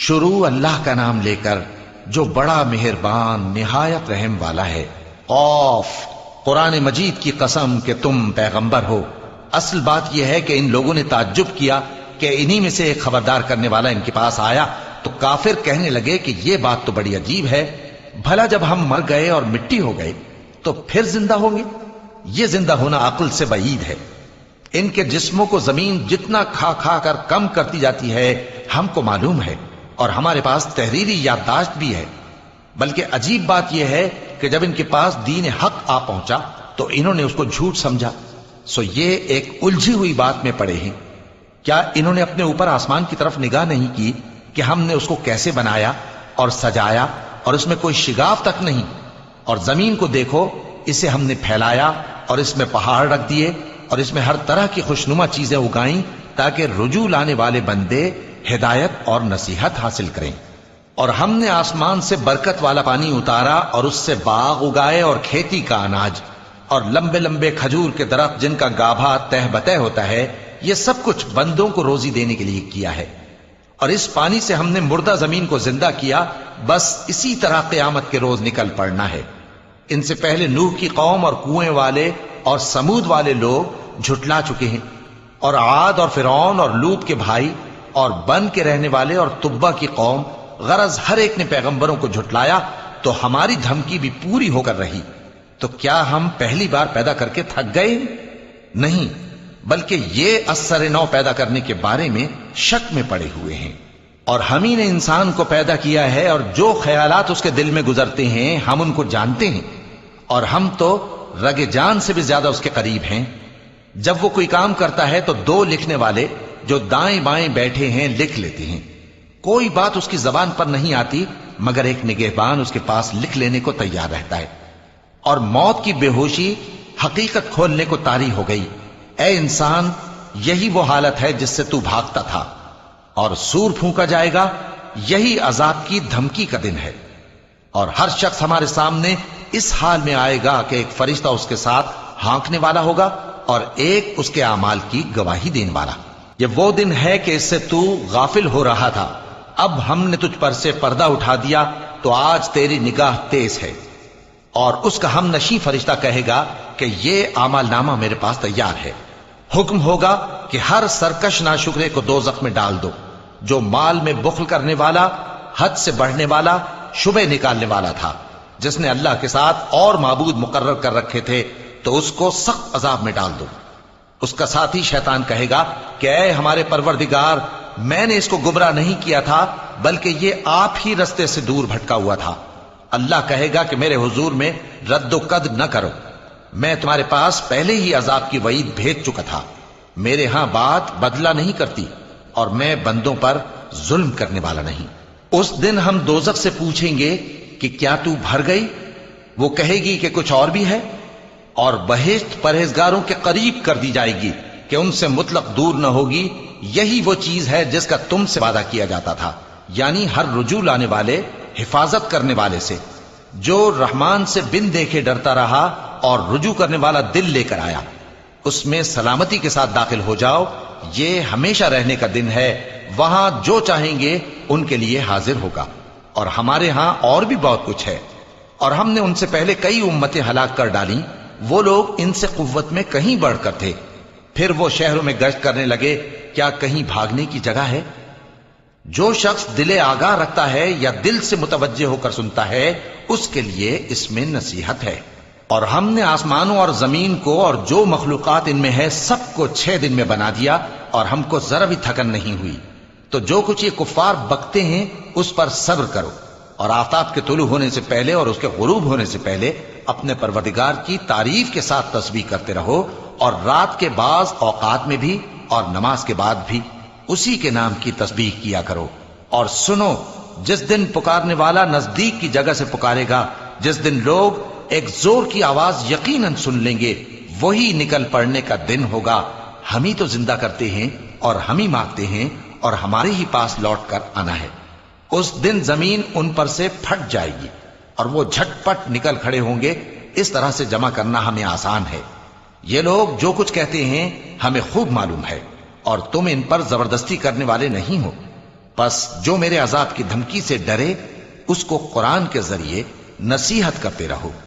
شروع اللہ کا نام لے کر جو بڑا مہربان نہایت رحم والا ہے۔ قاف، قرآن مجید کی قسم کہ تم پیغمبر ہو۔ اصل بات یہ ہے کہ ان لوگوں نے تعجب کیا کہ انہی میں سے ایک خبردار کرنے والا ان کے پاس آیا، تو کافر کہنے لگے کہ یہ بات تو بڑی عجیب ہے، بھلا جب ہم مر گئے اور مٹی ہو گئے تو پھر زندہ ہوں گے؟ یہ زندہ ہونا عقل سے بعید ہے۔ ان کے جسموں کو زمین جتنا کھا کھا کر کم کرتی جاتی ہے ہم کو معلوم ہے، اور ہمارے پاس تحریری یادداشت بھی ہے۔ بلکہ عجیب بات یہ ہے کہ جب ان کے پاس دین حق آ پہنچا تو انہوں نے اس کو جھوٹ سمجھا۔ سو یہ ایک الجھی ہوئی بات میں پڑے ہیں۔ کیا انہوں نے اپنے اوپر آسمان کی طرف نگاہ نہیں کی کہ ہم نے اس کو کیسے بنایا اور سجایا، اور اس میں کوئی شگاف تک نہیں؟ اور زمین کو دیکھو، اسے ہم نے پھیلایا اور اس میں پہاڑ رکھ دیے اور اس میں ہر طرح کی خوشنما چیزیں اگائیں تاکہ رجوع لانے والے بندے ہدایت اور نصیحت حاصل کریں۔ اور ہم نے آسمان سے برکت والا پانی اتارا اور اس سے باغ اگائے اور کھیتی کا اناج اور لمبے لمبے کھجور کے درخت جن کا گابھا تہ بتہ ہوتا ہے۔ یہ سب کچھ بندوں کو روزی دینے کے لیے کیا ہے۔ اور اس پانی سے ہم نے مردہ زمین کو زندہ کیا، بس اسی طرح قیامت کے روز نکل پڑنا ہے۔ ان سے پہلے نوح کی قوم اور کنویں والے اور سمود والے لوگ جھٹلا چکے ہیں، اور عاد اور فرعون اور لوط کے بھائی اور بن کے رہنے والے اور تبا کی قوم، غرض ہر ایک نے پیغمبروں کو جھٹلایا، تو ہماری دھمکی بھی پوری ہو کر رہی۔ تو کیا ہم پہلی بار پیدا کر کے تھک گئے؟ نہیں، بلکہ یہ اثر نو پیدا کرنے کے بارے میں شک میں پڑے ہوئے ہیں۔ اور ہم ہی نے انسان کو پیدا کیا ہے، اور جو خیالات اس کے دل میں گزرتے ہیں ہم ان کو جانتے ہیں، اور ہم تو رگ جان سے بھی زیادہ اس کے قریب ہیں۔ جب وہ کوئی کام کرتا ہے تو دو لکھنے والے جو دائیں بائیں بیٹھے ہیں لکھ لیتے ہیں۔ کوئی بات اس کی زبان پر نہیں آتی مگر ایک نگہبان اس کے پاس لکھ لینے کو تیار رہتا ہے۔ اور موت کی بے ہوشی حقیقت کھولنے کو طاری ہو گئی۔ اے انسان، یہی وہ حالت ہے جس سے تو بھاگتا تھا، اور سور پھونکا جائے گا، یہی عذاب کی دھمکی کا دن ہے۔ اور ہر شخص ہمارے سامنے اس حال میں آئے گا کہ ایک فرشتہ اس کے ساتھ ہانکنے والا ہوگا اور ایک اس کے اعمال کی گواہی دینے والا۔ یہ وہ دن ہے کہ اس سے تو غافل ہو رہا تھا، اب ہم نے تجھ پر سے پردہ اٹھا دیا تو آج تیری نگاہ تیز ہے۔ اور اس کا ہم نشیں فرشتہ کہے گا کہ یہ اعمال نامہ میرے پاس تیار ہے۔ حکم ہوگا کہ ہر سرکش ناشکرے کو دوزخ میں ڈال دو، جو مال میں بخل کرنے والا، حد سے بڑھنے والا، شبہ نکالنے والا تھا، جس نے اللہ کے ساتھ اور معبود مقرر کر رکھے تھے، تو اس کو سخت عذاب میں ڈال دو۔ اس کا ساتھی شیطان کہے گا کہ اے ہمارے پروردگار، میں نے اس کو گمراہ نہیں کیا تھا بلکہ یہ آپ ہی رستے سے دور بھٹکا ہوا تھا۔ اللہ کہے گا کہ میرے حضور میں رد و قد نہ کرو، میں تمہارے پاس پہلے ہی عذاب کی وعید بھیج چکا تھا۔ میرے ہاں بات بدلہ نہیں کرتی، اور میں بندوں پر ظلم کرنے والا نہیں۔ اس دن ہم دوزخ سے پوچھیں گے کہ کیا تو بھر گئی؟ وہ کہے گی کہ کچھ اور بھی ہے، اور بہشت پرہیزگاروں کے قریب کر دی جائے گی کہ ان سے مطلق دور نہ ہوگی۔ یہی وہ چیز ہے جس کا تم سے وعدہ کیا جاتا تھا، یعنی ہر رجوع لانے والے، حفاظت کرنے والے سے، جو رحمان سے بن دیکھے ڈرتا رہا اور رجوع کرنے والا دل لے کر آیا، اس میں سلامتی کے ساتھ داخل ہو جاؤ۔ یہ ہمیشہ رہنے کا دن ہے، وہاں جو چاہیں گے ان کے لیے حاضر ہوگا۔ اور ہمارے ہاں اور بھی بہت کچھ ہے، اور ہم نے ان سے پہلے کئی امتیں ہلاک کر ڈالیں، وہ لوگ ان سے قوت میں کہیں بڑھ کر تھے۔ پھر وہ شہروں میں گشت کرنے لگے، کیا کہیں بھاگنے کی جگہ ہے؟ جو شخص دل آگاہ رکھتا ہے یا دل سے متوجہ ہو کر سنتا ہے، اس کے لیے اس میں نصیحت ہے۔ اور ہم نے آسمانوں اور زمین کو اور جو مخلوقات ان میں ہے سب کو 6 دن میں بنا دیا، اور ہم کو ذرا بھی تھکن نہیں ہوئی۔ تو جو کچھ یہ کفار بکتے ہیں اس پر صبر کرو، اور آفتاب کے طلوع ہونے سے پہلے اور اس کے غروب ہونے سے پہلے اپنے پروردگار کی تعریف کے ساتھ تسبیح کرتے رہو، اور رات کے بعض اوقات میں بھی اور نماز کے بعد بھی اسی کے نام کی تسبیح کیا کرو۔ اور سنو، جس دن پکارنے والا نزدیک کی جگہ سے پکارے گا، جس دن لوگ ایک زور کی آواز یقیناً سن لیں گے، وہی نکل پڑنے کا دن ہوگا۔ ہم ہی تو زندہ کرتے ہیں اور ہم ہی مانگتے ہیں، اور ہمارے ہی پاس لوٹ کر آنا ہے۔ اس دن زمین ان پر سے پھٹ جائے گی اور وہ جھٹ پٹ نکل کھڑے ہوں گے۔ اس طرح سے جمع کرنا ہمیں آسان ہے۔ یہ لوگ جو کچھ کہتے ہیں ہمیں خوب معلوم ہے، اور تم ان پر زبردستی کرنے والے نہیں ہو۔ پس جو میرے عذاب کی دھمکی سے ڈرے اس کو قرآن کے ذریعے نصیحت کرتے رہو۔